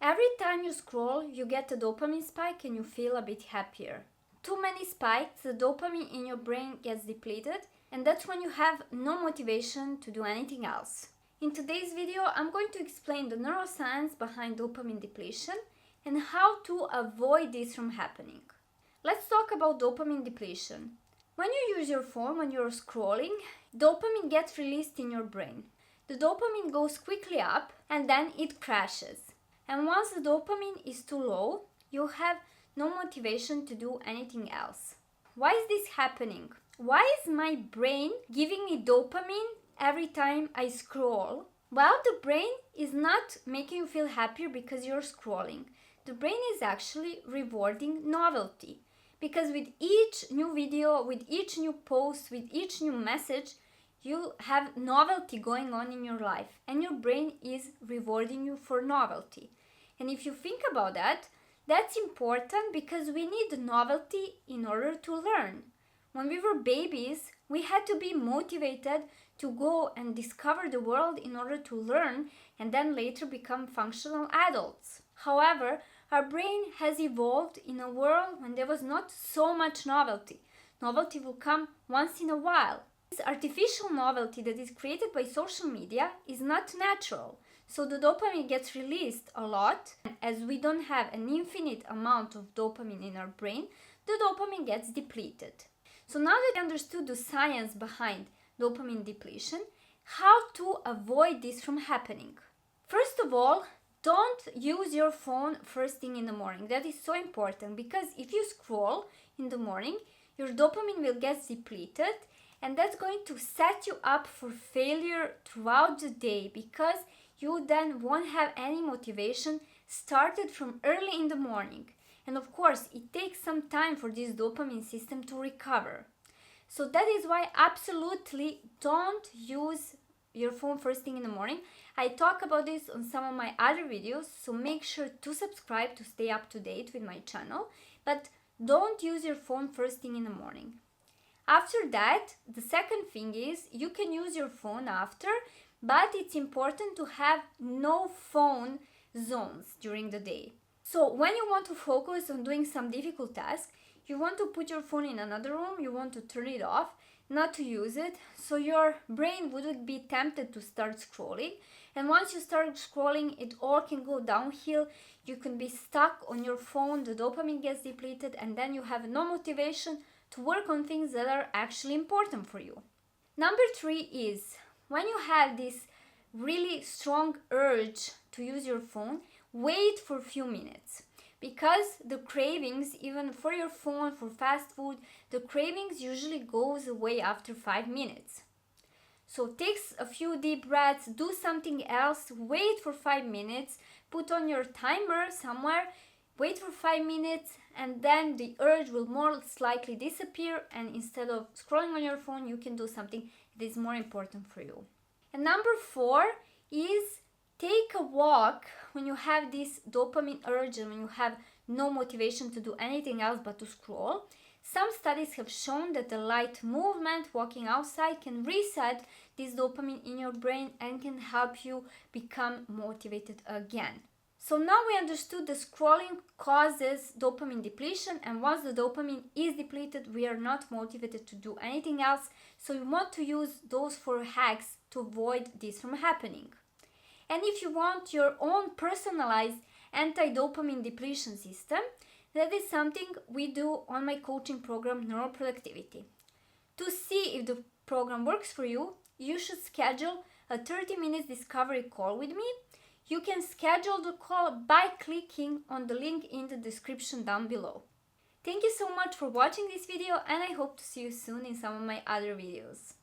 Every time you scroll, you get a dopamine spike and you feel a bit happier. Too many spikes, the dopamine in your brain gets depleted, and that's when you have no motivation to do anything else. In today's video, I'm going to explain the neuroscience behind dopamine depletion and how to avoid this from happening. Let's talk about dopamine depletion. When you use your phone, when you're scrolling, dopamine gets released in your brain. The dopamine goes quickly up and then it crashes. And once the dopamine is too low, you have no motivation to do anything else. Why is this happening? Why is my brain giving me dopamine every time I scroll? Well, the brain is not making you feel happier because you're scrolling. The brain is actually rewarding novelty. Because with each new video, with each new post, with each new message, you have novelty going on in your life. And your brain is rewarding you for novelty. And if you think about that, that's important because we need novelty in order to learn. When we were babies, we had to be motivated to go and discover the world in order to learn and then later become functional adults. However, our brain has evolved in a world when there was not so much novelty. Novelty will come once in a while. This artificial novelty that is created by social media is not natural. So the dopamine gets released a lot. As we don't have an infinite amount of dopamine in our brain, the dopamine gets depleted. So now that we understood the science behind dopamine depletion, how to avoid this from happening? First of all, don't use your phone first thing in the morning. That is so important because if you scroll in the morning, your dopamine will get depleted and that's going to set you up for failure throughout the day because you then won't have any motivation started from early in the morning. And of course, it takes some time for this dopamine system to recover. So that is why absolutely don't use your phone first thing in the morning. I talk about this on some of my other videos, so make sure to subscribe to stay up to date with my channel. But don't use your phone first thing in the morning. After that, the second thing is you can use your phone after, but it's important to have no phone zones during the day. So when you want to focus on doing some difficult task, you want to put your phone in another room, you want to turn it off, not to use it, so your brain wouldn't be tempted to start scrolling. And once you start scrolling, it all can go downhill. You can be stuck on your phone, the dopamine gets depleted, and then you have no motivation to work on things that are actually important for you. Number 3 is when you have this really strong urge to use your phone, wait for a few minutes. Because the cravings, even for your phone, for fast food, the cravings usually goes away after 5 minutes. So take a few deep breaths, do something else, wait for 5 minutes, put on your timer somewhere, wait for 5 minutes, and then the urge will most likely disappear, and instead of scrolling on your phone, you can do something that is more important for you. And number 4 is take a walk when you have this dopamine urge and when you have no motivation to do anything else but to scroll. Some studies have shown that a light movement, walking outside, can reset this dopamine in your brain and can help you become motivated again. So now we understood that scrolling causes dopamine depletion, and once the dopamine is depleted, we are not motivated to do anything else. So you want to use those 4 hacks to avoid this from happening. And if you want your own personalized anti-dopamine depletion system, that is something we do on my coaching program, Neuroproductivity. To see if the program works for you, you should schedule a 30-minute discovery call with me. You can schedule the call by clicking on the link in the description down below. Thank you so much for watching this video, and I hope to see you soon in some of my other videos.